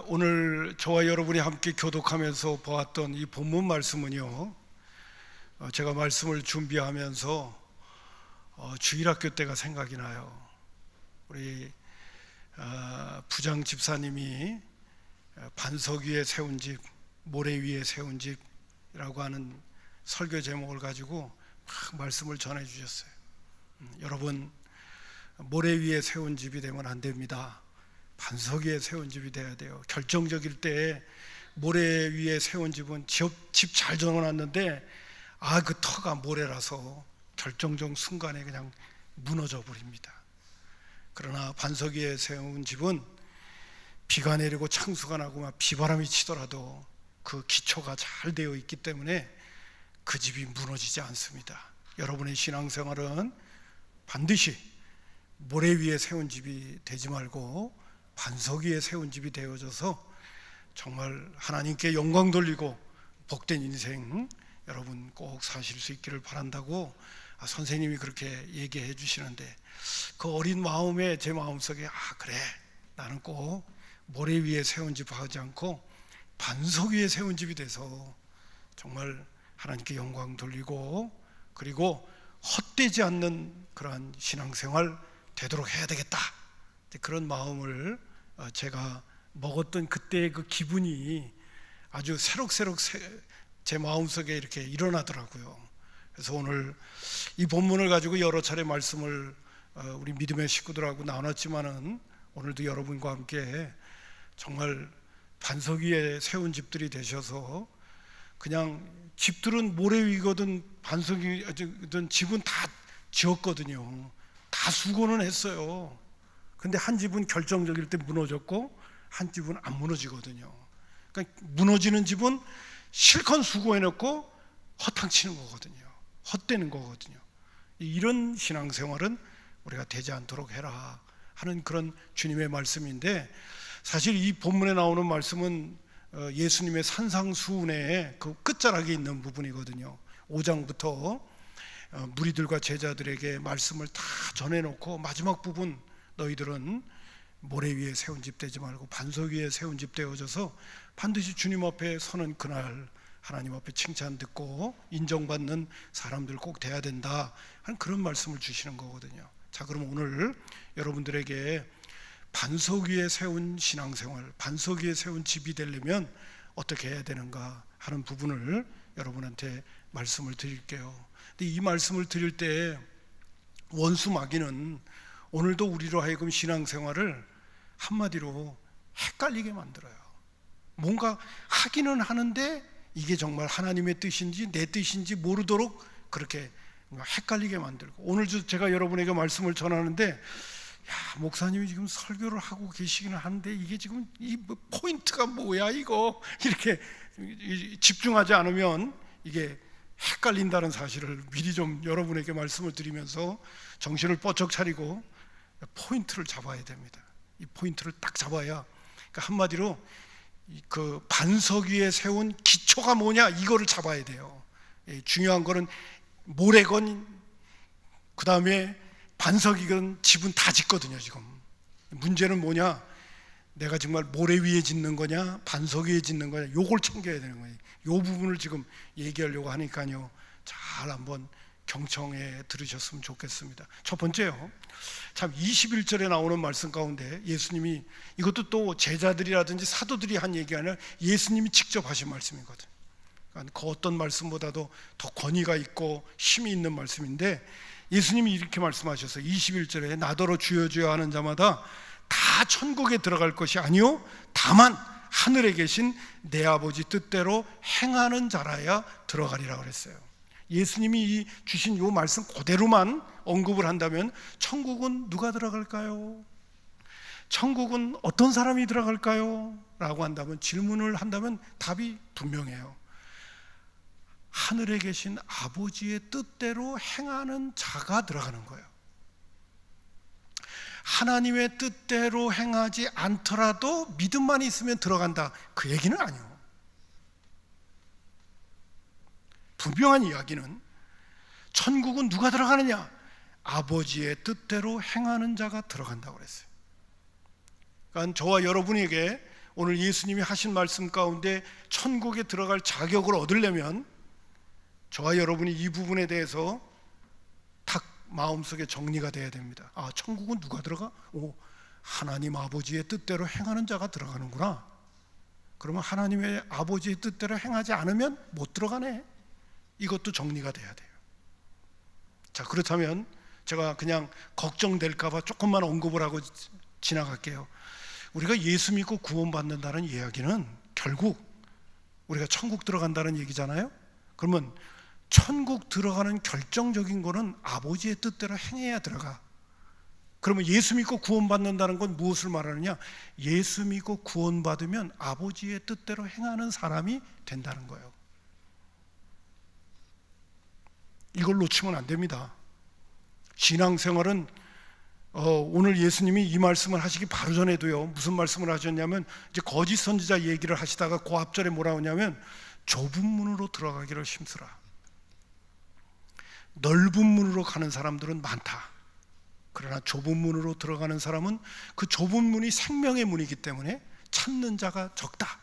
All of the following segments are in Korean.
오늘 저와 여러분이 함께 교독하면서 보았던 이 본문 말씀은요, 제가 말씀을 준비하면서 주일학교 때가 생각이 나요. 우리 부장 집사님이 반석 위에 세운 집, 모래 위에 세운 집이라고 하는 설교 제목을 가지고 막 말씀을 전해 주셨어요. 여러분, 모래 위에 세운 집이 되면 안 됩니다. 반석 위에 세운 집이 돼야 돼요. 결정적일 때 모래 위에 세운 집은 집 잘 정해놨는데 그 터가 모래라서 결정적 순간에 그냥 무너져 버립니다. 그러나 반석 위에 세운 집은 비가 내리고 창수가 나고 막 비바람이 치더라도 그 기초가 잘 되어 있기 때문에 그 집이 무너지지 않습니다. 여러분의 신앙생활은 반드시 모래 위에 세운 집이 되지 말고 반석 위에 세운 집이 되어져서 정말 하나님께 영광 돌리고 복된 인생 여러분 꼭 사실 수 있기를 바란다고 선생님이 그렇게 얘기해 주시는데, 그 어린 마음에 제 마음속에 그래, 나는 꼭 모래 위에 세운 집 하지 않고 반석 위에 세운 집이 돼서 정말 하나님께 영광 돌리고 그리고 헛되지 않는 그러한 신앙생활 되도록 해야 되겠다, 그런 마음을 제가 먹었던 그때의 그 기분이 아주 새록새록 제 마음속에 이렇게 일어나더라고요. 그래서 오늘 이 본문을 가지고 여러 차례 말씀을 우리 믿음의 식구들하고 나눴지만은 오늘도 여러분과 함께 정말 반석 위에 세운 집들이 되셔서, 그냥 집들은 모래 위거든 반석 위든 집은 다 지었거든요. 다 수고는 했어요. 근데 한 집은 결정적일 때 무너졌고 한 집은 안 무너지거든요. 그러니까 무너지는 집은 실컷 수고해놓고 허탕치는 거거든요. 헛되는 거거든요. 이런 신앙생활은 우리가 되지 않도록 해라 하는 그런 주님의 말씀인데, 사실 이 본문에 나오는 말씀은 예수님의 산상수훈의 그 끝자락에 있는 부분이거든요. 5장부터 무리들과 제자들에게 말씀을 다 전해놓고 마지막 부분, 너희들은 모래 위에 세운 집 되지 말고 반석 위에 세운 집 되어져서 반드시 주님 앞에 서는 그날 하나님 앞에 칭찬 듣고 인정받는 사람들 꼭 돼야 된다 하는 그런 말씀을 주시는 거거든요. 자, 그럼 오늘 여러분들에게 반석 위에 세운 신앙생활, 반석 위에 세운 집이 되려면 어떻게 해야 되는가 하는 부분을 여러분한테 말씀을 드릴게요. 근데 이 말씀을 드릴 때 원수 마귀는 오늘도 우리로 하여금 신앙생활을 한마디로 헷갈리게 만들어요. 뭔가 하기는 하는데 이게 정말 하나님의 뜻인지 내 뜻인지 모르도록 그렇게 헷갈리게 만들고, 오늘 제가 여러분에게 말씀을 전하는데 목사님이 지금 설교를 하고 계시기는 하는데 이게 지금 이 포인트가 뭐야 이거, 이렇게 집중하지 않으면 이게 헷갈린다는 사실을 미리 좀 여러분에게 말씀을 드리면서 정신을 뻗쩍 차리고 포인트를 잡아야 됩니다. 이 포인트를 딱 잡아야, 그러니까 한마디로 그 반석 위에 세운 기초가 뭐냐 이거를 잡아야 돼요. 중요한 거는 모래건 그 다음에 반석이건 집은 다 짓거든요. 지금 문제는 뭐냐, 내가 정말 모래 위에 짓는 거냐 반석 위에 짓는 거냐, 요걸 챙겨야 되는 거예요. 요 부분을 지금 얘기하려고 하니까요, 잘 한번 경청해 들으셨으면 좋겠습니다. 첫 번째요, 참 21절에 나오는 말씀 가운데 예수님이, 이것도 또 제자들이라든지 사도들이 한 얘기 아니라 예수님이 직접 하신 말씀이거든요. 그러니까 그 어떤 말씀보다도 더 권위가 있고 힘이 있는 말씀인데, 예수님이 이렇게 말씀하셔서 21절에 나더러 주여 주여 하는 자마다 다 천국에 들어갈 것이 아니요 다만 하늘에 계신 내 아버지 뜻대로 행하는 자라야 들어가리라 그랬어요. 예수님이 주신 이 말씀 그대로만 언급을 한다면 천국은 누가 들어갈까요? 천국은 어떤 사람이 들어갈까요? 라고 한다면, 질문을 한다면 답이 분명해요. 하늘에 계신 아버지의 뜻대로 행하는 자가 들어가는 거예요. 하나님의 뜻대로 행하지 않더라도 믿음만 있으면 들어간다, 그 얘기는 아니에요. 분명한 이야기는 천국은 누가 들어가느냐, 아버지의 뜻대로 행하는 자가 들어간다고 그랬어요. 그러니까 저와 여러분에게 오늘 예수님이 하신 말씀 가운데 천국에 들어갈 자격을 얻으려면 저와 여러분이 이 부분에 대해서 딱 마음속에 정리가 돼야 됩니다. 아, 천국은 누가 들어가? 하나님 아버지의 뜻대로 행하는 자가 들어가는구나. 그러면 하나님의 아버지의 뜻대로 행하지 않으면 못 들어가네. 이것도 정리가 돼야 돼요. 자, 그렇다면 제가 그냥 걱정될까 봐 조금만 언급을 하고 지나갈게요. 우리가 예수 믿고 구원받는다는 이야기는 결국 우리가 천국 들어간다는 얘기잖아요. 그러면 천국 들어가는 결정적인 거는 아버지의 뜻대로 행해야 들어가. 그러면 예수 믿고 구원받는다는 건 무엇을 말하느냐? 예수 믿고 구원받으면 아버지의 뜻대로 행하는 사람이 된다는 거예요. 이걸 놓치면 안 됩니다. 신앙생활은 오늘 예수님이 이 말씀을 하시기 바로 전에도요, 무슨 말씀을 하셨냐면, 이제 거짓 선지자 얘기를 하시다가 그 앞절에 뭐라 하냐면, 좁은 문으로 들어가기를 힘쓰라. 넓은 문으로 가는 사람들은 많다. 그러나 좁은 문으로 들어가는 사람은 그 좁은 문이 생명의 문이기 때문에 찾는 자가 적다.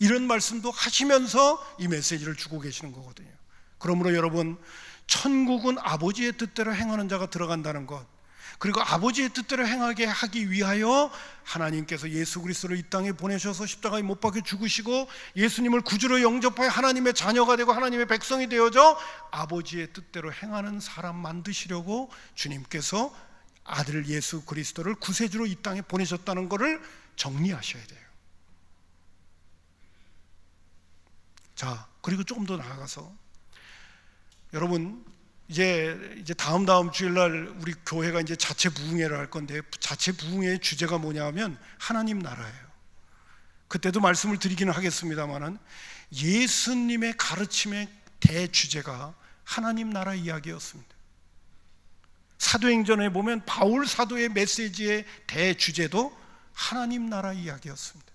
이런 말씀도 하시면서 이 메시지를 주고 계시는 거거든요. 그러므로 여러분, 천국은 아버지의 뜻대로 행하는 자가 들어간다는 것, 그리고 아버지의 뜻대로 행하게 하기 위하여 하나님께서 예수 그리스도를 이 땅에 보내셔서 십자가에 못 박혀 죽으시고 예수님을 구주로 영접하여 하나님의 자녀가 되고 하나님의 백성이 되어져 아버지의 뜻대로 행하는 사람 만드시려고 주님께서 아들 예수 그리스도를 구세주로 이 땅에 보내셨다는 것을 정리하셔야 돼요. 자, 그리고 조금 더 나아가서 여러분, 이제 다음 주일날 우리 교회가 이제 자체 부흥회를 할 건데, 자체 부흥회의 주제가 뭐냐면 하나님 나라예요. 그때도 말씀을 드리기는 하겠습니다만은 예수님의 가르침의 대주제가 하나님 나라 이야기였습니다. 사도행전에 보면 바울 사도의 메시지의 대주제도 하나님 나라 이야기였습니다.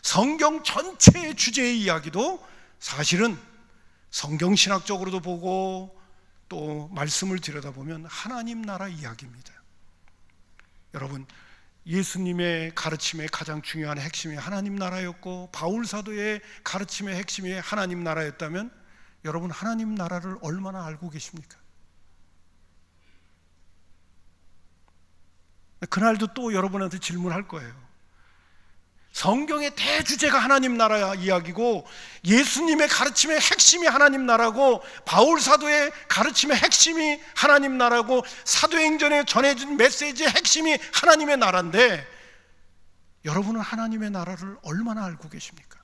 성경 전체의 주제의 이야기도 사실은 성경신학적으로도 보고 또 말씀을 들여다보면 하나님 나라 이야기입니다. 여러분, 예수님의 가르침의 가장 중요한 핵심이 하나님 나라였고 바울 사도의 가르침의 핵심이 하나님 나라였다면 여러분, 하나님 나라를 얼마나 알고 계십니까? 그날도 또 여러분한테 질문할 거예요. 성경의 대주제가 하나님 나라 이야기고 예수님의 가르침의 핵심이 하나님 나라고 바울 사도의 가르침의 핵심이 하나님 나라고 사도행전에 전해진 메시지의 핵심이 하나님의 나라인데 여러분은 하나님의 나라를 얼마나 알고 계십니까?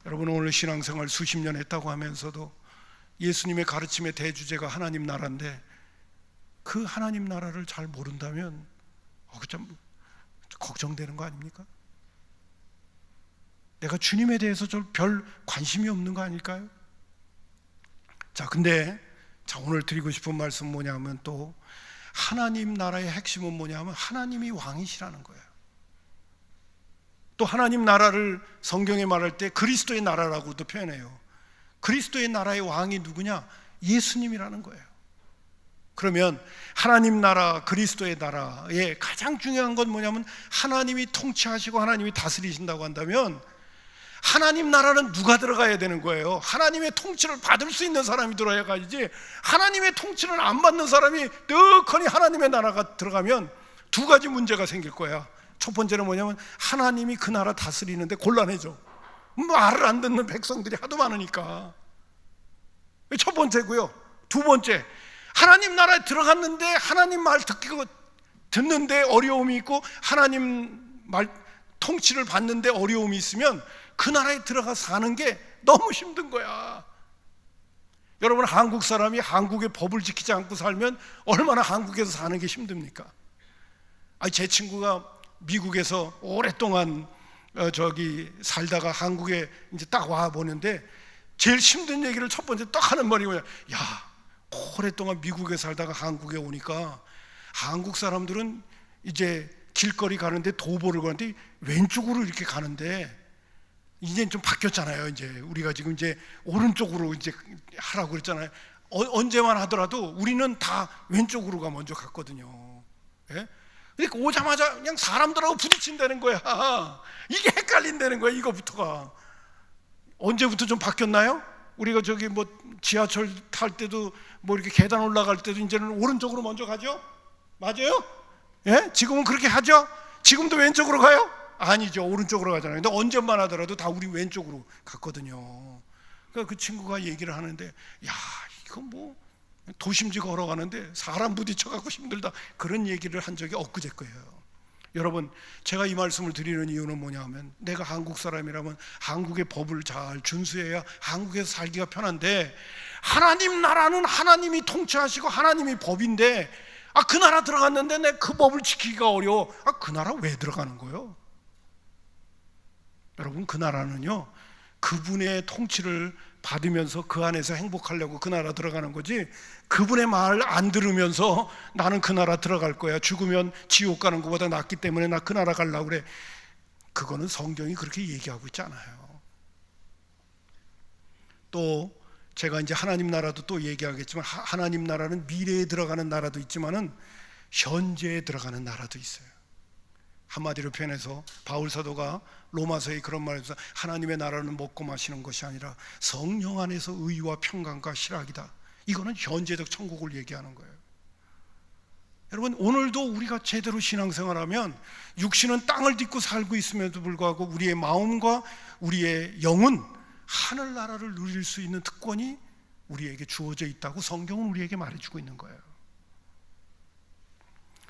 여러분, 오늘 신앙생활 수십 년 했다고 하면서도 예수님의 가르침의 대주제가 하나님 나라인데 그 하나님 나라를 잘 모른다면 좀 걱정되는 거 아닙니까? 내가 주님에 대해서 좀 별 관심이 없는 거 아닐까요? 자, 근데 오늘 드리고 싶은 말씀은 뭐냐면 또 하나님 나라의 핵심은 뭐냐면 하나님이 왕이시라는 거예요. 또 하나님 나라를 성경에 말할 때 그리스도의 나라라고도 표현해요. 그리스도의 나라의 왕이 누구냐? 예수님이라는 거예요. 그러면 하나님 나라, 그리스도의 나라의 가장 중요한 건 뭐냐면 하나님이 통치하시고 하나님이 다스리신다고 한다면 하나님 나라는 누가 들어가야 되는 거예요? 하나님의 통치를 받을 수 있는 사람이 들어야 가지, 하나님의 통치를 안 받는 사람이 넉하니 하나님의 나라가 들어가면 두 가지 문제가 생길 거야. 첫 번째는 뭐냐면 하나님이 그 나라 다스리는데 곤란해져. 말을 안 듣는 백성들이 하도 많으니까. 첫 번째고요. 두 번째, 하나님 나라에 들어갔는데 하나님 말 듣는데 어려움이 있고 하나님 말 통치를 받는데 어려움이 있으면 그 나라에 들어가 사는 게 너무 힘든 거야. 여러분, 한국 사람이 한국의 법을 지키지 않고 살면 얼마나 한국에서 사는 게 힘듭니까? 제 친구가 미국에서 오랫동안 살다가 한국에 이제 딱 와 보는데 제일 힘든 얘기를 첫 번째 딱 하는 말이 뭐냐? 야, 오랫동안 미국에 살다가 한국에 오니까 한국 사람들은 이제 길거리 가는데 도보를 가는데 왼쪽으로 이렇게 가는데 이제 좀 바뀌었잖아요. 이제 우리가 지금 이제 오른쪽으로 이제 하라고 그랬잖아요. 언제만 하더라도 우리는 다 왼쪽으로가 먼저 갔거든요. 예? 그러니까 오자마자 그냥 사람들하고 부딪힌다는 거야. 이게 헷갈린다는 거야. 이거부터가 언제부터 좀 바뀌었나요? 우리가 저기 뭐 지하철 탈 때도 뭐 이렇게 계단 올라갈 때도 이제는 오른쪽으로 먼저 가죠? 맞아요? 예? 지금은 그렇게 하죠? 지금도 왼쪽으로 가요? 아니죠. 오른쪽으로 가잖아요. 근데 언제만 하더라도 다 우리 왼쪽으로 갔거든요. 그러니까 그 친구가 얘기를 하는데, 야, 이거 뭐 도심지 걸어가는데 사람 부딪혀갖고 힘들다, 그런 얘기를 한 적이 엊그제 거예요. 여러분, 제가 이 말씀을 드리는 이유는 뭐냐면, 내가 한국 사람이라면 한국의 법을 잘 준수해야 한국에서 살기가 편한데, 하나님 나라는 하나님이 통치하시고 하나님이 법인데, 그 나라 들어갔는데 내 그 법을 지키기가 어려워. 그 나라 왜 들어가는 거예요? 여러분, 그 나라는요, 그분의 통치를 받으면서 그 안에서 행복하려고 그 나라 들어가는 거지, 그분의 말 안 들으면서 나는 그 나라 들어갈 거야, 죽으면 지옥 가는 것보다 낫기 때문에 나 그 나라 가려고 그래, 그거는 성경이 그렇게 얘기하고 있지 않아요. 또 제가 이제 하나님 나라도 또 얘기하겠지만, 하나님 나라는 미래에 들어가는 나라도 있지만은 현재에 들어가는 나라도 있어요. 한마디로 표현해서 바울 사도가 로마서에 그런 말에서, 하나님의 나라는 먹고 마시는 것이 아니라 성령 안에서 의와 평강과 실학이다. 이거는 현재적 천국을 얘기하는 거예요. 여러분, 오늘도 우리가 제대로 신앙생활하면 육신은 땅을 딛고 살고 있음에도 불구하고 우리의 마음과 우리의 영은 하늘나라를 누릴 수 있는 특권이 우리에게 주어져 있다고 성경은 우리에게 말해주고 있는 거예요.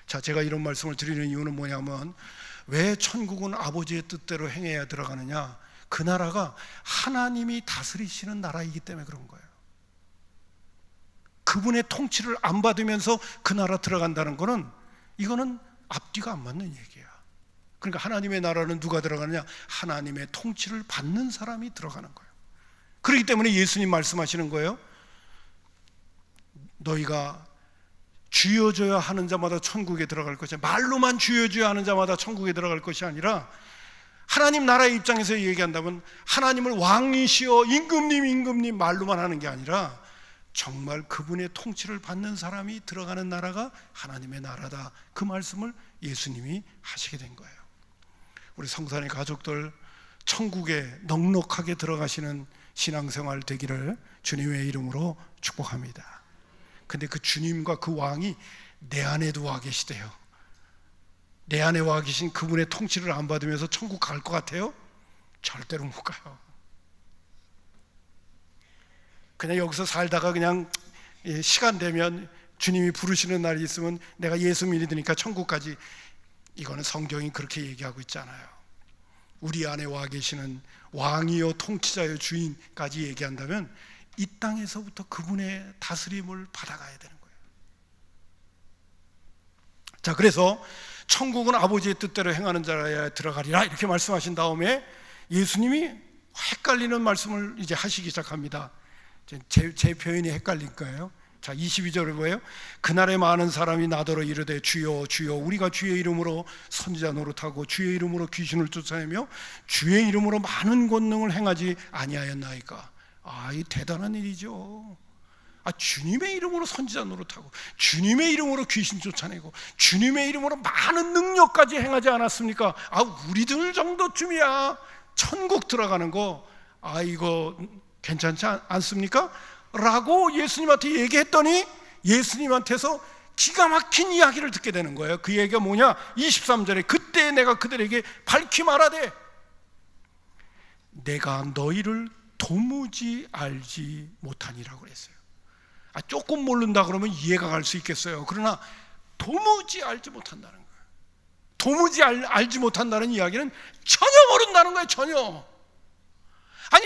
자, 제가 이런 말씀을 드리는 이유는 뭐냐면, 왜 천국은 아버지의 뜻대로 행해야 들어가느냐? 그 나라가 하나님이 다스리시는 나라이기 때문에 그런 거예요. 그분의 통치를 안 받으면서 그 나라 들어간다는 거는, 이거는 앞뒤가 안 맞는 얘기야. 그러니까 하나님의 나라는 누가 들어가느냐? 하나님의 통치를 받는 사람이 들어가는 거예요. 그렇기 때문에 예수님 말씀하시는 거예요. 너희가 쥐어줘야 하는 자마다 천국에 들어갈 것이 아니라, 말로만 쥐어줘야 하는 자마다 천국에 들어갈 것이 아니라, 하나님 나라의 입장에서 얘기한다면 하나님을 왕이시여 임금님 말로만 하는 게 아니라 정말 그분의 통치를 받는 사람이 들어가는 나라가 하나님의 나라다, 그 말씀을 예수님이 하시게 된 거예요. 우리 성산의 가족들, 천국에 넉넉하게 들어가시는 신앙생활 되기를 주님의 이름으로 축복합니다. 근데 그 주님과 그 왕이 내 안에도 와 계시대요. 내 안에 와 계신 그분의 통치를 안 받으면서 천국 갈 것 같아요? 절대로 못 가요. 그냥 여기서 살다가 그냥 시간 되면 주님이 부르시는 날이 있으면 내가 예수 믿으니까 천국까지, 이거는 성경이 그렇게 얘기하고 있잖아요. 우리 안에 와 계시는 왕이요 통치자요 주인까지 얘기한다면 이 땅에서부터 그분의 다스림을 받아가야 되는 거예요. 자, 그래서 천국은 아버지의 뜻대로 행하는 자라야 들어가리라, 이렇게 말씀하신 다음에 예수님이 헷갈리는 말씀을 이제 하시기 시작합니다. 제 표현이 헷갈릴 거예요. 자, 22절에 뭐예요? 그날에 많은 사람이 나더러 이르되 주여 주여 우리가 주의 이름으로 선지자 노릇하고 주의 이름으로 귀신을 쫓아내며 주의 이름으로 많은 권능을 행하지 아니하였나이까. 이 대단한 일이죠. 주님의 이름으로 선지자 노릇하고 주님의 이름으로 귀신 쫓아내고 주님의 이름으로 많은 능력까지 행하지 않았습니까? 우리들 정도쯤이야 천국 들어가는 거, 이거 괜찮지 않습니까? 라고 예수님한테 얘기했더니 예수님한테서 기가 막힌 이야기를 듣게 되는 거예요. 그 얘기가 뭐냐? 23절에 그때 내가 그들에게 밝히 말하되 내가 너희를 도무지 알지 못하니라고 그랬어요. 조금 모른다 그러면 이해가 갈 수 있겠어요. 그러나 도무지 알지 못한다는 거예요. 도무지 알지 못한다는 이야기는 전혀 모른다는 거예요. 전혀.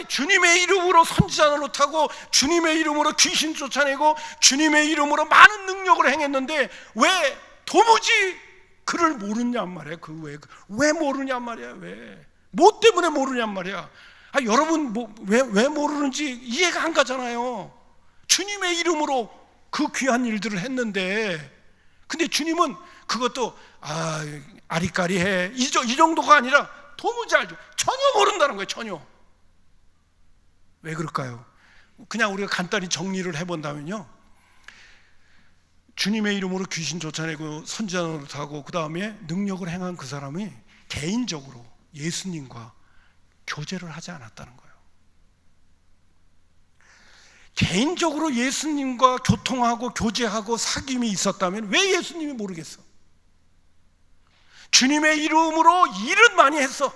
주님의 이름으로 선지자 노릇하고 주님의 이름으로 귀신 쫓아내고 주님의 이름으로 많은 능력을 행했는데 왜 도무지 그를 모르냔 말이야. 왜 모르냔 말이야. 뭐 때문에 모르냔 말이야. 여러분 왜 모르는지 이해가 안 가잖아요. 주님의 이름으로 그 귀한 일들을 했는데, 근데 주님은 그것도 아리까리해 이 정도가 아니라 도무지 알죠. 전혀 모른다는 거예요. 전혀. 왜 그럴까요? 그냥 우리가 간단히 정리를 해본다면요, 주님의 이름으로 귀신 쫓아내고 선지자 노릇하고 그 다음에 능력을 행한 그 사람이 개인적으로 예수님과 교제를 하지 않았다는 거예요. 개인적으로 예수님과 교통하고 교제하고 사귐이 있었다면 왜 예수님이 모르겠어? 주님의 이름으로 일은 많이 했어.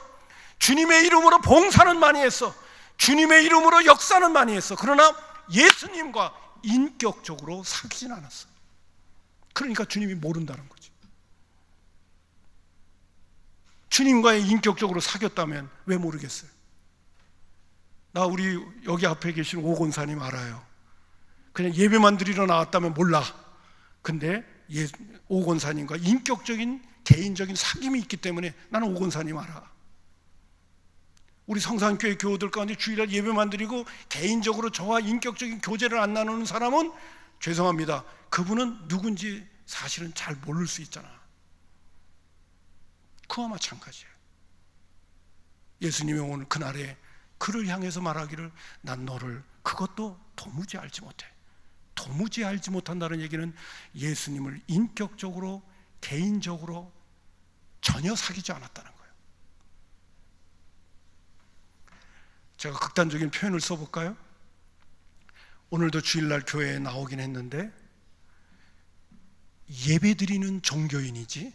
주님의 이름으로 봉사는 많이 했어. 주님의 이름으로 역사는 많이 했어. 그러나 예수님과 인격적으로 사귀진 않았어. 그러니까 주님이 모른다는 거지. 주님과의 인격적으로 사귀었다면 왜 모르겠어요? 나 우리 여기 앞에 계신 오건사님 알아요. 그냥 예배만 드리러 나왔다면 몰라. 근데 오건사님과 인격적인 개인적인 사귐이 있기 때문에 나는 오건사님 알아. 우리 성산교회 교우들 가운데 주일날 예배만 드리고 개인적으로 저와 인격적인 교제를 안 나누는 사람은 죄송합니다. 그분은 누군지 사실은 잘 모를 수 있잖아. 그와 마찬가지예요. 예수님이 오늘 그날에 그를 향해서 말하기를 난 너를 그것도 도무지 알지 못해. 도무지 알지 못한다는 얘기는 예수님을 인격적으로 개인적으로 전혀 사귀지 않았다는 거예요. 제가 극단적인 표현을 써볼까요? 오늘도 주일날 교회에 나오긴 했는데 예배드리는 종교인이지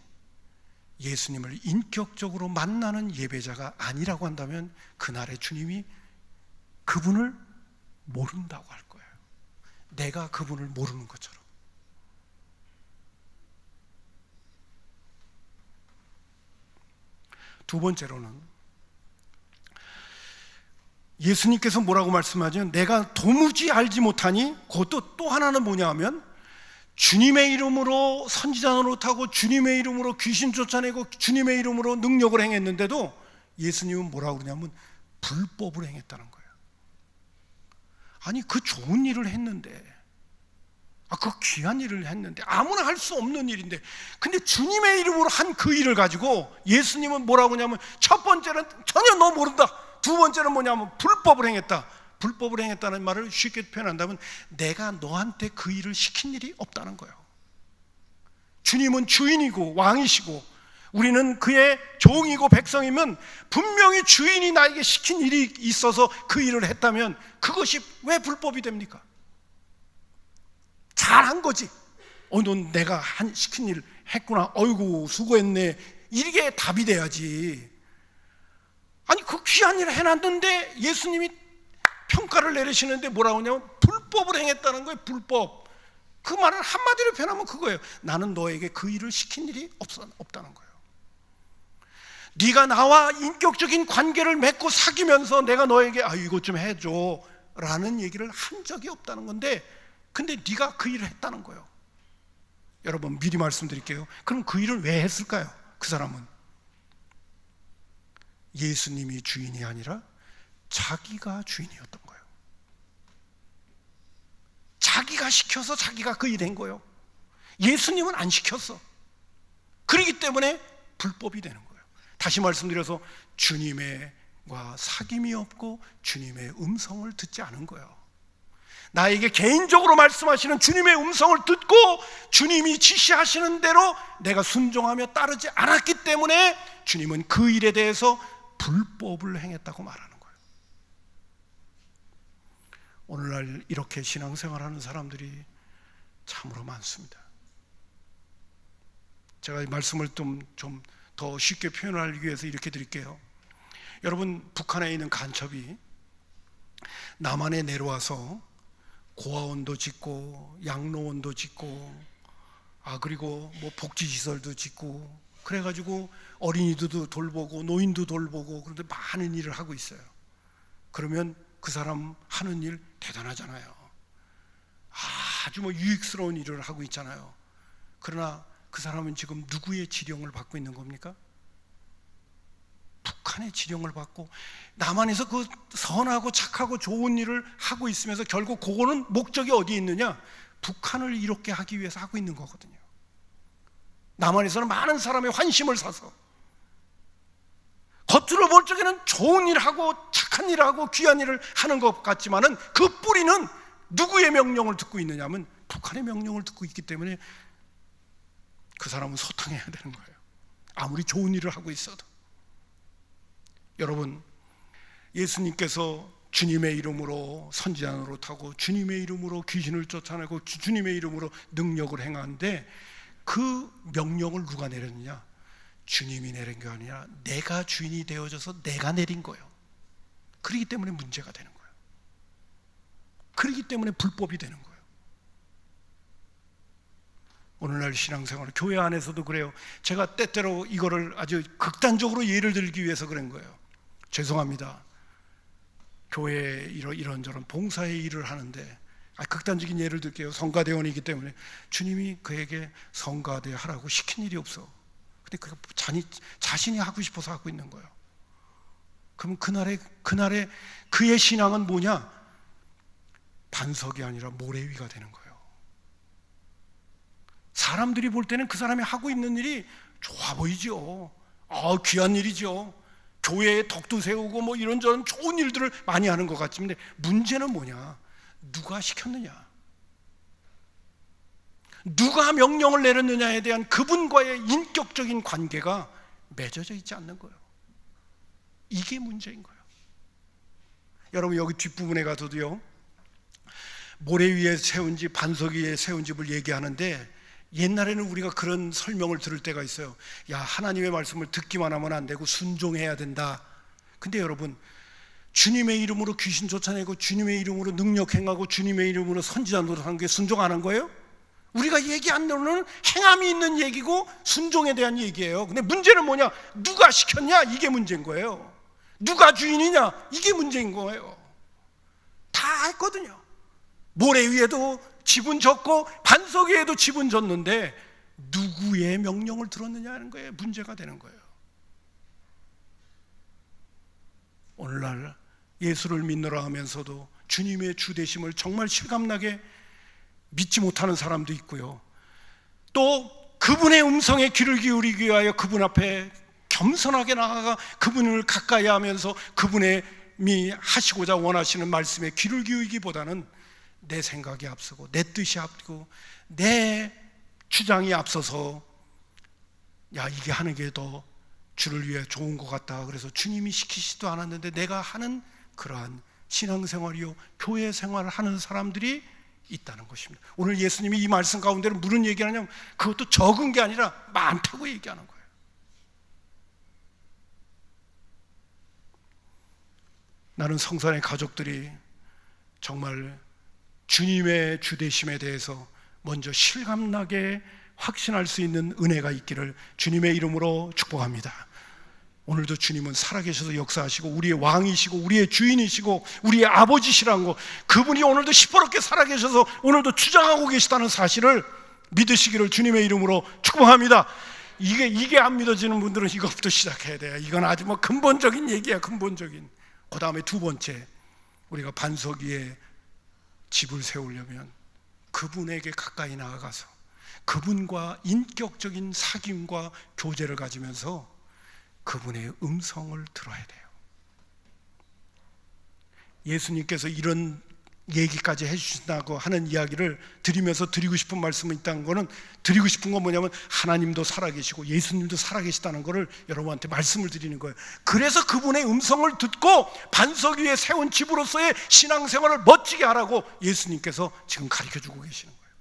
예수님을 인격적으로 만나는 예배자가 아니라고 한다면 그날의 주님이 그분을 모른다고 할 거예요. 내가 그분을 모르는 것처럼. 두 번째로는 예수님께서 뭐라고 말씀하죠? 내가 도무지 알지 못하니, 그것도 또 하나는 뭐냐 하면 주님의 이름으로 선지자 노릇하고 주님의 이름으로 귀신 쫓아내고 주님의 이름으로 능력을 행했는데도 예수님은 뭐라고 그러냐면 불법을 행했다는 거예요. 아니 그 좋은 일을 했는데, 그 귀한 일을 했는데, 아무나 할 수 없는 일인데, 근데 주님의 이름으로 한 그 일을 가지고 예수님은 뭐라고 하냐면 첫 번째는 전혀 너 모른다. 두 번째는 뭐냐면 불법을 행했다. 불법을 행했다는 말을 쉽게 표현한다면 내가 너한테 그 일을 시킨 일이 없다는 거예요. 주님은 주인이고 왕이시고 우리는 그의 종이고 백성이면 분명히 주인이 나에게 시킨 일이 있어서 그 일을 했다면 그것이 왜 불법이 됩니까? 잘한 거지. 넌 내가 시킨 일 했구나. 어이구 수고했네. 이게 답이 돼야지. 아니 그 귀한 일을 해놨는데 예수님이 평가를 내리시는데 뭐라고 하냐면 불법을 행했다는 거예요. 불법. 그 말을 한마디로 표현하면 그거예요. 나는 너에게 그 일을 시킨 일이 없다는 거예요. 네가 나와 인격적인 관계를 맺고 사귀면서 내가 너에게 이것 좀 해줘 라는 얘기를 한 적이 없다는 건데, 근데 네가 그 일을 했다는 거예요. 여러분 미리 말씀드릴게요. 그럼 그 일을 왜 했을까요? 그 사람은 예수님이 주인이 아니라 자기가 주인이었던 거예요. 자기가 시켜서 자기가 그 일을 한 거예요. 예수님은 안 시켰어. 그렇기 때문에 불법이 되는 거예요. 다시 말씀드려서 주님과 사귐이 없고 주님의 음성을 듣지 않은 거예요. 나에게 개인적으로 말씀하시는 주님의 음성을 듣고 주님이 지시하시는 대로 내가 순종하며 따르지 않았기 때문에 주님은 그 일에 대해서 불법을 행했다고 말하는 거예요. 오늘날 이렇게 신앙생활하는 사람들이 참으로 많습니다. 제가 이 말씀을 좀 더 쉽게 표현하기 위해서 이렇게 드릴게요. 여러분 북한에 있는 간첩이 남한에 내려와서 고아원도 짓고 양로원도 짓고 그리고 뭐 복지시설도 짓고 그래가지고 어린이들도 돌보고 노인도 돌보고 그런데 많은 일을 하고 있어요. 그러면 그 사람 하는 일 대단하잖아요. 아주 뭐 유익스러운 일을 하고 있잖아요. 그러나 그 사람은 지금 누구의 지령을 받고 있는 겁니까? 북한의 지령을 받고 남한에서 그 선하고 착하고 좋은 일을 하고 있으면서 결국 그거는 목적이 어디에 있느냐? 북한을 이롭게 하기 위해서 하고 있는 거거든요. 남한에서는 많은 사람의 환심을 사서 겉으로 볼 적에는 좋은 일하고 착한 일하고 귀한 일을 하는 것 같지만은 그 뿌리는 누구의 명령을 듣고 있느냐면 북한의 명령을 듣고 있기 때문에 그 사람은 소탕해야 되는 거예요. 아무리 좋은 일을 하고 있어도. 여러분, 예수님께서 주님의 이름으로 선지자 노릇하고 주님의 이름으로 귀신을 쫓아내고 주님의 이름으로 능력을 행하는데 그 명령을 누가 내렸느냐? 주님이 내린 게 아니라 내가 주인이 되어져서 내가 내린 거예요. 그렇기 때문에 문제가 되는 거예요. 그렇기 때문에 불법이 되는 거예요. 오늘날 신앙생활, 교회 안에서도 그래요. 제가 때때로 이거를 아주 극단적으로 예를 들기 위해서 그런 거예요. 죄송합니다. 교회에 이런저런 봉사의 일을 하는데 극단적인 예를 들게요. 성가대원이기 때문에 주님이 그에게 성가대 하라고 시킨 일이 없어. 근데 그가 자신이 하고 싶어서 하고 있는 거예요. 그럼 그날의 그의 신앙은 뭐냐? 반석이 아니라 모래 위가 되는 거예요. 사람들이 볼 때는 그 사람이 하고 있는 일이 좋아 보이죠. 귀한 일이죠. 교회에 덕도 세우고 뭐 이런저런 좋은 일들을 많이 하는 것 같지만 문제는 뭐냐? 누가 시켰느냐? 누가 명령을 내렸느냐에 대한 그분과의 인격적인 관계가 맺어져 있지 않는 거예요. 이게 문제인 거예요. 여러분, 여기 뒷부분에 가서도요, 모래 위에 세운 집, 반석 위에 세운 집을 얘기하는데 옛날에는 우리가 그런 설명을 들을 때가 있어요. 야, 하나님의 말씀을 듣기만 하면 안 되고 순종해야 된다. 근데 여러분, 주님의 이름으로 귀신 쫓아내고 주님의 이름으로 능력 행하고 주님의 이름으로 선지자 노릇하는 게 순종 안 한 거예요? 우리가 얘기한 대로는 행함이 있는 얘기고 순종에 대한 얘기예요. 근데 문제는 뭐냐? 누가 시켰냐? 이게 문제인 거예요. 누가 주인이냐? 이게 문제인 거예요. 다 했거든요. 모래 위에도 집은 졌고 반석 위에도 집은 졌는데 누구의 명령을 들었느냐는 거예요. 문제가 되는 거예요. 오늘날 예수를 믿노라 하면서도 주님의 주되심을 정말 실감나게 믿지 못하는 사람도 있고요. 또 그분의 음성에 귀를 기울이기 위하여 그분 앞에 겸손하게 나아가 그분을 가까이 하면서 그분의 하시고자 원하시는 말씀에 귀를 기울이기보다는 내 생각이 앞서고 내 뜻이 앞서고 내 주장이 앞서서 야, 이게 하는 게 더 주를 위해 좋은 것 같다. 그래서 주님이 시키지도 않았는데 내가 하는 그러한 신앙생활이요 교회 생활을 하는 사람들이 있다는 것입니다. 오늘 예수님이 이 말씀 가운데는 무슨 얘기하냐면 그것도 적은 게 아니라 많다고 얘기하는 거예요. 나는 성산의 가족들이 정말 주님의 주되심에 대해서 먼저 실감나게 확신할 수 있는 은혜가 있기를 주님의 이름으로 축복합니다. 오늘도 주님은 살아계셔서 역사하시고 우리의 왕이시고 우리의 주인이시고 우리의 아버지시라는 거, 그분이 오늘도 시퍼렇게 살아계셔서 오늘도 주장하고 계시다는 사실을 믿으시기를 주님의 이름으로 축복합니다. 이게 안 믿어지는 분들은 이것부터 시작해야 돼요. 이건 아주 근본적인 얘기야. 근본적인. 그 다음에 두 번째, 우리가 반석 위에 집을 세우려면 그분에게 가까이 나아가서 그분과 인격적인 사귐과 교제를 가지면서 그분의 음성을 들어야 돼요. 예수님께서 이런 얘기까지 해주신다고 하는 이야기를 드리면서 드리고 싶은 말씀이 있다는 거는, 드리고 싶은 건 뭐냐면 하나님도 살아계시고 예수님도 살아계시다는 거를 여러분한테 말씀을 드리는 거예요. 그래서 그분의 음성을 듣고 반석 위에 세운 집으로서의 신앙생활을 멋지게 하라고 예수님께서 지금 가르쳐주고 계시는 거예요.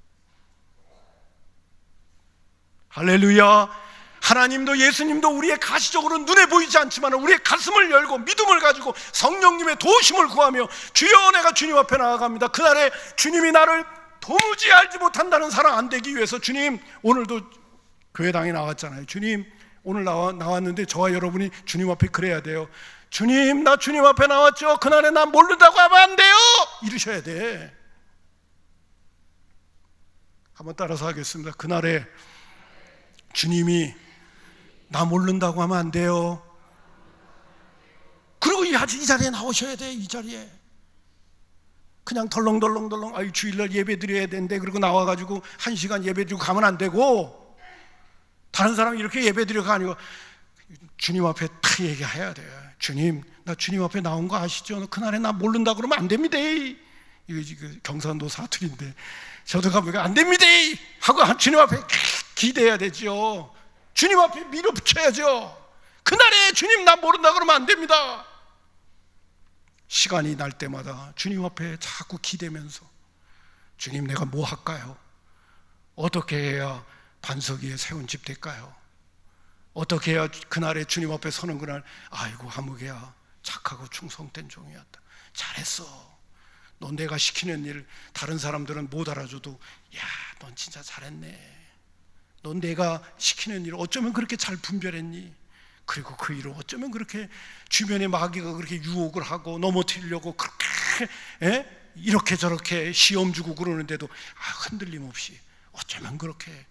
할렐루야. 하나님도 예수님도 우리의 가시적으로 눈에 보이지 않지만 우리의 가슴을 열고 믿음을 가지고 성령님의 도우심을 구하며 주여 내가 주님 앞에 나아갑니다. 그날에 주님이 나를 도무지 알지 못한다는 사람 안 되기 위해서, 주님 오늘도 교회당에 나왔잖아요. 주님 오늘 나왔는데 저와 여러분이 주님 앞에 그래야 돼요. 주님, 나 주님 앞에 나왔죠. 그날에 나 모른다고 하면 안 돼요. 이러셔야 돼. 한번 따라서 하겠습니다. 그날에 주님이 나 모른다고 하면 안 돼요. 그리고 이 자리에 나오셔야 돼. 이 자리에 그냥 덜렁덜렁 아유 주일날 예배 드려야 되는데 그리고 나와가지고 1시간 예배 드리고 가면 안 되고, 다른 사람이 이렇게 예배 드리고 아니고 주님 앞에 다 얘기해야 돼요. 주님, 나 주님 앞에 나온 거 아시죠? 그날에 나 모른다 그러면 안 됩니다. 이거 경상도 사투리인데, 저도 가면 안 됩니다 하고 주님 앞에 기대해야 되죠. 주님 앞에 밀어붙여야죠. 그날에 주님 나 모른다 그러면 안 됩니다. 시간이 날 때마다 주님 앞에 자꾸 기대면서, 주님 내가 뭐 할까요? 어떻게 해야 반석 위에 세운 집 될까요? 어떻게 해야 그날에 주님 앞에 서는 그날, 아이고 하무개야 착하고 충성된 종이었다, 잘했어, 넌 내가 시키는 일 다른 사람들은 못 알아줘도 야 넌 진짜 잘했네, 넌 내가 시키는 일 어쩌면 그렇게 잘 분별했니, 그리고 그 일을 어쩌면 그렇게 주변의 마귀가 그렇게 유혹을 하고 넘어뜨리려고 그렇게 이렇게 저렇게 시험 주고 그러는데도 흔들림 없이 어쩌면 그렇게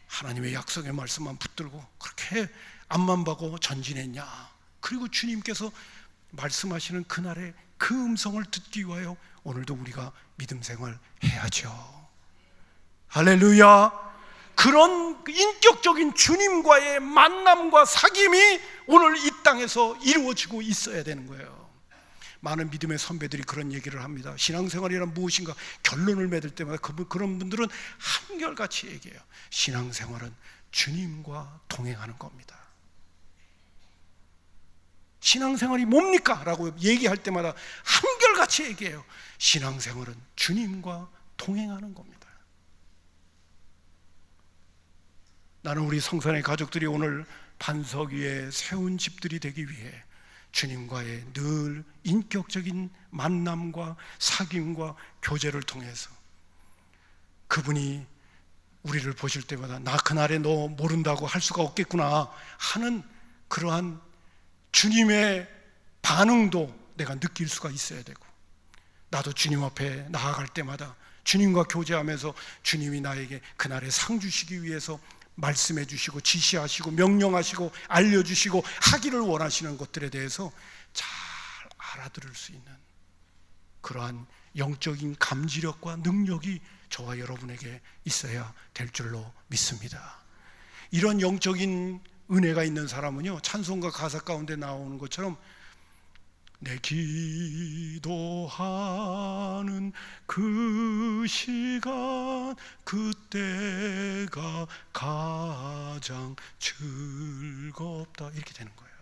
하나님의 약속의 말씀만 붙들고 그렇게 앞만 보고 전진했냐. 그리고 주님께서 말씀하시는 그날의 그 음성을 듣기 위하여 오늘도 우리가 믿음 생활 해야죠. 할렐루야. 그런 인격적인 주님과의 만남과 사귐이 오늘 이 땅에서 이루어지고 있어야 되는 거예요. 많은 믿음의 선배들이 그런 얘기를 합니다. 신앙생활이란 무엇인가 결론을 맺을 때마다 그런 분들은 한결같이 얘기해요. 신앙생활은 주님과 동행하는 겁니다. 신앙생활이 뭡니까? 라고 얘기할 때마다 한결같이 얘기해요. 신앙생활은 주님과 동행하는 겁니다. 나는 우리 성산의 가족들이 오늘 반석 위에 세운 집들이 되기 위해 주님과의 늘 인격적인 만남과 사귐과 교제를 통해서 그분이 우리를 보실 때마다 나 그날에 너 모른다고 할 수가 없겠구나 하는 그러한 주님의 반응도 내가 느낄 수가 있어야 되고, 나도 주님 앞에 나아갈 때마다 주님과 교제하면서 주님이 나에게 그날에 상 주시기 위해서 말씀해 주시고 지시하시고 명령하시고 알려주시고 하기를 원하시는 것들에 대해서 잘 알아들을 수 있는 그러한 영적인 감지력과 능력이 저와 여러분에게 있어야 될 줄로 믿습니다. 이런 영적인 은혜가 있는 사람은요, 찬송가 가사 가운데 나오는 것처럼 내 기도하는 그 시간 그때가 가장 즐겁다, 이렇게 되는 거예요.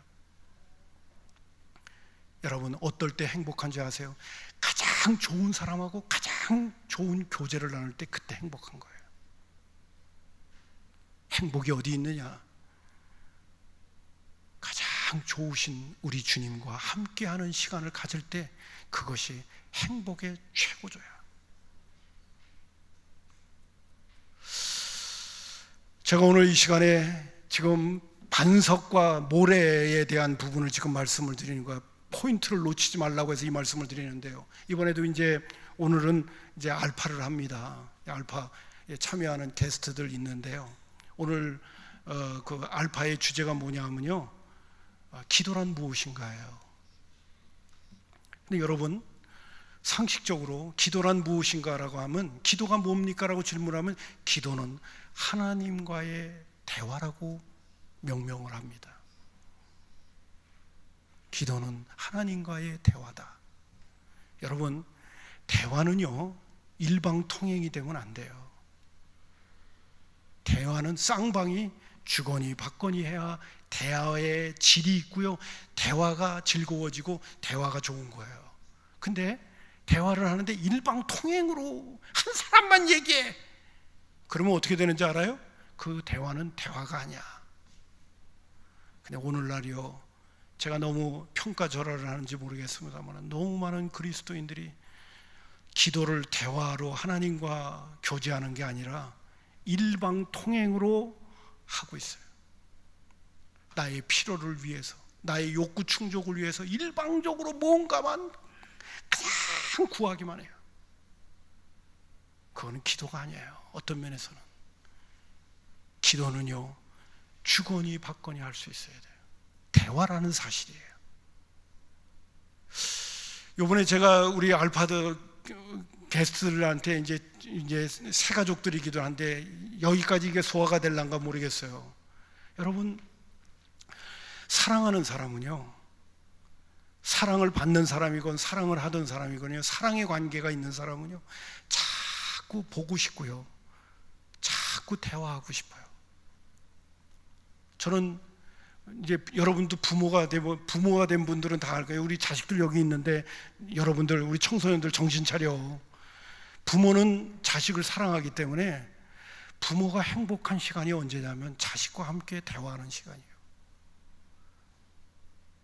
여러분 어떨 때 행복한지 아세요? 가장 좋은 사람하고 가장 좋은 교제를 나눌 때 그때 행복한 거예요. 행복이 어디 있느냐? 가장 좋으신 우리 주님과 함께하는 시간을 가질 때 그것이 행복의 최고조야. 제가 오늘 이 시간에 지금 반석과 모래에 대한 부분을 지금 말씀을 드리는 거야. 포인트를 놓치지 말라고 해서 이 말씀을 드리는데요, 이번에도 오늘은 알파를 합니다. 알파에 참여하는 게스트들 있는데요, 오늘 그 알파의 주제가 뭐냐면요, 기도란 무엇인가예요. 근데 여러분 상식적으로 기도란 무엇인가라고 하면, 기도가 뭡니까? 라고 질문하면 기도는 하나님과의 대화라고 명명을 합니다. 기도는 하나님과의 대화다. 여러분 대화는요 일방통행이 되면 안 돼요. 대화는 쌍방이 주거니 받거니 해야 대화의 질이 있고요, 대화가 즐거워지고 대화가 좋은 거예요. 근데 대화를 하는데 일방통행으로 한 사람만 얘기해. 그러면 어떻게 되는지 알아요? 그 대화는 대화가 아니야. 근데 오늘날이요, 제가 너무 평가절하를 하는지 모르겠습니다만 너무 많은 그리스도인들이 기도를 대화로 하나님과 교제하는 게 아니라 일방통행으로 하고 있어요. 나의 필요를 위해서, 나의 욕구 충족을 위해서 일방적으로 뭔가만 그냥 구하기만 해요. 그거는 기도가 아니에요. 어떤 면에서는 기도는요 주거니 받거니 할 수 있어야 돼요. 대화라는 사실이에요. 요번에 제가 우리 알파드 게스트들한테 이제 새 가족들이기도 한데 여기까지 이게 소화가 될란가 모르겠어요. 여러분 사랑하는 사람은요 사랑을 받는 사람이건 사랑을 하던 사람이건요, 사랑의 관계가 있는 사람은요, 자꾸 보고 싶고요, 자꾸 대화하고 싶어요. 저는 이제 여러분도 부모가 된 분들은 다 알 거예요. 우리 자식들 여기 있는데 여러분들, 우리 청소년들 정신 차려. 부모는 자식을 사랑하기 때문에 부모가 행복한 시간이 언제냐면 자식과 함께 대화하는 시간이에요.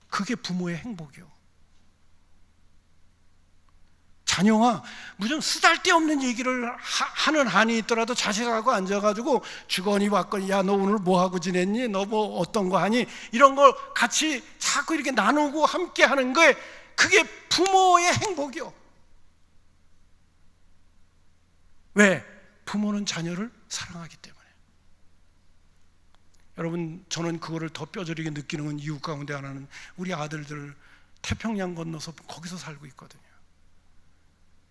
그게 부모의 행복이요. 자녀가 무슨 쓰잘데없는 얘기를 하는 한이 있더라도 자식하고 앉아가지고 주거니 받거니, 야 너 오늘 뭐 하고 지냈니? 너 뭐 어떤 거 하니? 이런 걸 같이 자꾸 이렇게 나누고 함께 하는 거에, 그게 부모의 행복이요. 왜? 부모는 자녀를 사랑하기 때문에. 여러분, 저는 그거를 더 뼈저리게 느끼는 이유 가운데 하나는 우리 아들들 태평양 건너서 거기서 살고 있거든요.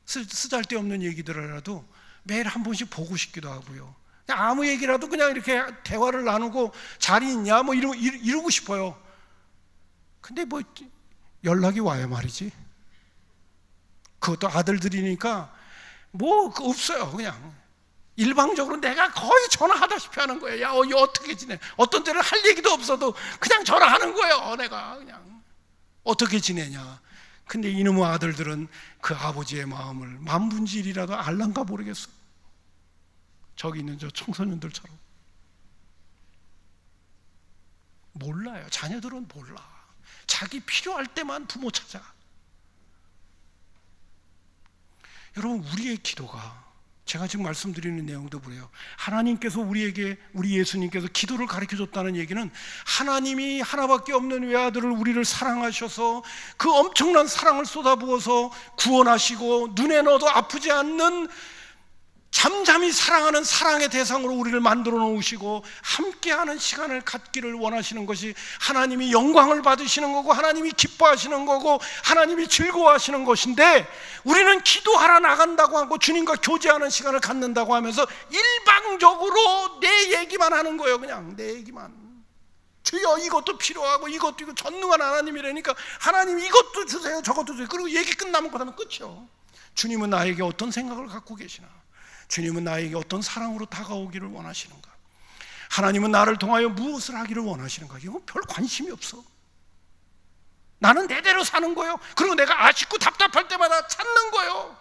쓰잘데없는 얘기들이라도 매일 한 번씩 보고 싶기도 하고요. 그냥 아무 얘기라도 그냥 이렇게 대화를 나누고 잘 있냐 뭐 이러고 싶어요. 근데 뭐 연락이 와요 말이지. 그것도 아들들이니까 뭐 없어요. 그냥 일방적으로 내가 거의 전화하다시피 하는 거예요. 야 어떻게 지내? 어떤 때는 할 얘기도 없어도 그냥 전화하는 거예요. 내가 그냥 어떻게 지내냐. 근데 이놈의 아들들은 그 아버지의 마음을 만분지일이라도 알란가 모르겠어. 저기 있는 저 청소년들처럼 몰라요. 자녀들은 몰라. 자기 필요할 때만 부모 찾아. 여러분, 우리의 기도가, 제가 지금 말씀드리는 내용도 그래요. 하나님께서 우리 예수님께서 기도를 가르쳐줬다는 얘기는 하나님이 하나밖에 없는 외아들을 우리를 사랑하셔서 그 엄청난 사랑을 쏟아부어서 구원하시고 눈에 넣어도 아프지 않는 잠잠히 사랑하는 사랑의 대상으로 우리를 만들어 놓으시고 함께하는 시간을 갖기를 원하시는 것이 하나님이 영광을 받으시는 거고 하나님이 기뻐하시는 거고 하나님이 즐거워하시는 것인데, 우리는 기도하러 나간다고 하고 주님과 교제하는 시간을 갖는다고 하면서 일방적으로 내 얘기만 하는 거예요. 그냥 내 얘기만. 주여 이것도 필요하고 이것도, 이거 전능한 하나님이라니까 하나님 이것도 주세요 저것도 주세요. 그리고 얘기 끝나면 그다음에 끝이요. 주님은 나에게 어떤 생각을 갖고 계시나? 주님은 나에게 어떤 사랑으로 다가오기를 원하시는가? 하나님은 나를 통하여 무엇을 하기를 원하시는가? 이건 별 관심이 없어. 나는 내대로 사는 거예요. 그리고 내가 아쉽고 답답할 때마다 찾는 거예요.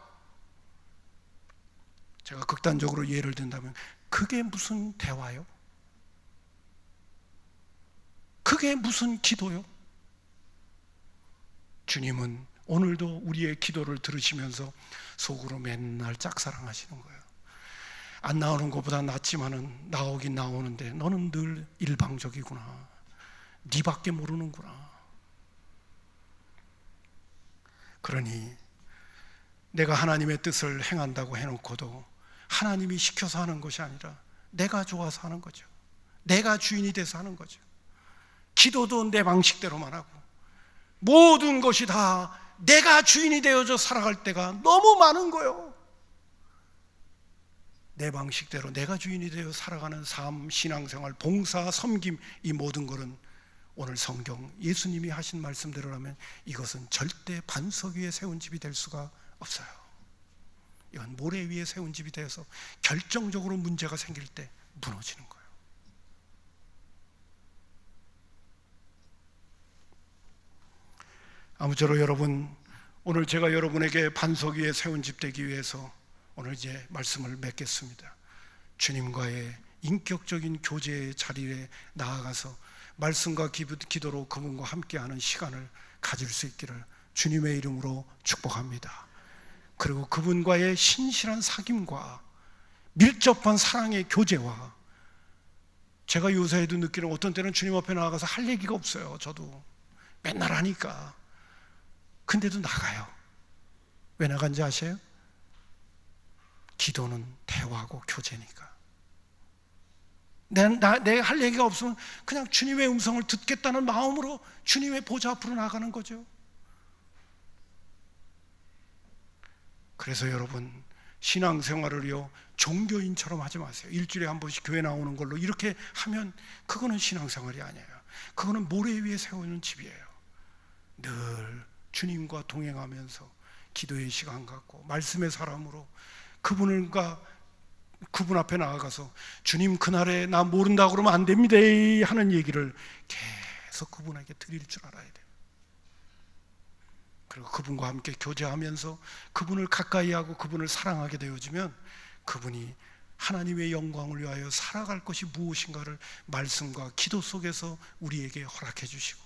제가 극단적으로 예를 든다면 그게 무슨 대화요? 그게 무슨 기도요? 주님은 오늘도 우리의 기도를 들으시면서 속으로 맨날 짝사랑하시는 거예요. 안 나오는 것보다 낫지만은 나오긴 나오는데 너는 늘 일방적이구나. 네 밖에 모르는구나. 그러니 내가 하나님의 뜻을 행한다고 해놓고도 하나님이 시켜서 하는 것이 아니라 내가 좋아서 하는 거죠. 내가 주인이 돼서 하는 거죠. 기도도 내 방식대로만 하고 모든 것이 다 내가 주인이 되어져 살아갈 때가 너무 많은 거예요. 내 방식대로 내가 주인이 되어 살아가는 삶, 신앙생활, 봉사, 섬김, 이 모든 것은 오늘 성경 예수님이 하신 말씀대로라면 이것은 절대 반석 위에 세운 집이 될 수가 없어요. 이건 모래 위에 세운 집이 되어서 결정적으로 문제가 생길 때 무너지는 거예요. 아무쪼록 여러분, 오늘 제가 여러분에게 반석 위에 세운 집 되기 위해서 오늘 이제 말씀을 맺겠습니다. 주님과의 인격적인 교제의 자리에 나아가서 말씀과 기도로 그분과 함께하는 시간을 가질 수 있기를 주님의 이름으로 축복합니다. 그리고 그분과의 신실한 사귐과 밀접한 사랑의 교제와, 제가 요새에도 느끼는, 어떤 때는 주님 앞에 나가서 할 얘기가 없어요. 저도 맨날 하니까. 근데도 나가요. 왜 나간지 아세요? 기도는 대화하고 교제니까. 내가 할 얘기가 없으면 그냥 주님의 음성을 듣겠다는 마음으로 주님의 보좌 앞으로 나가는 거죠. 그래서 여러분, 신앙생활을요 종교인처럼 하지 마세요. 일주일에 한 번씩 교회 나오는 걸로 이렇게 하면 그거는 신앙생활이 아니에요. 그거는 모래 위에 세우는 집이에요. 늘 주님과 동행하면서 기도의 시간 갖고 말씀의 사람으로 그분 앞에 나아가서 주님 그날에 나 모른다고 그러면 안 됩니다 하는 얘기를 계속 그분에게 드릴 줄 알아야 돼요. 그리고 그분과 함께 교제하면서 그분을 가까이 하고 그분을 사랑하게 되어지면 그분이 하나님의 영광을 위하여 살아갈 것이 무엇인가를 말씀과 기도 속에서 우리에게 허락해 주시고,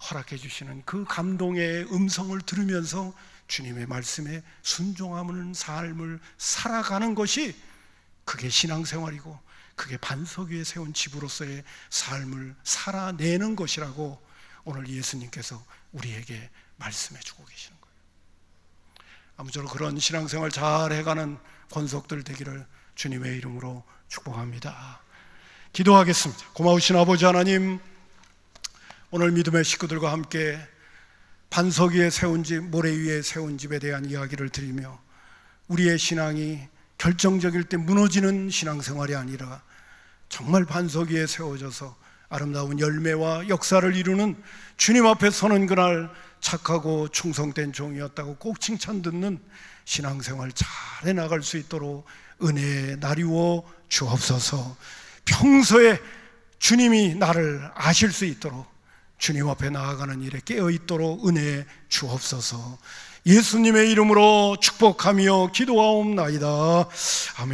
허락해 주시는 그 감동의 음성을 들으면서 주님의 말씀에 순종하는 삶을 살아가는 것이, 그게 신앙생활이고 그게 반석 위에 세운 집으로서의 삶을 살아내는 것이라고 오늘 예수님께서 우리에게 말씀해 주고 계시는 거예요. 아무쪼록 그런 신앙생활 잘 해가는 권속들 되기를 주님의 이름으로 축복합니다. 기도하겠습니다. 고마우신 아버지 하나님, 오늘 믿음의 식구들과 함께 반석 위에 세운 집, 모래 위에 세운 집에 대한 이야기를 드리며 우리의 신앙이 결정적일 때 무너지는 신앙생활이 아니라 정말 반석 위에 세워져서 아름다운 열매와 역사를 이루는 주님 앞에 서는 그날 착하고 충성된 종이었다고 꼭 칭찬 듣는 신앙생활 잘 해나갈 수 있도록 은혜에 나리워 주옵소서. 평소에 주님이 나를 아실 수 있도록 주님 앞에 나아가는 일에 깨어있도록 은혜에 주옵소서. 예수님의 이름으로 축복하며 기도하옵나이다. 아멘.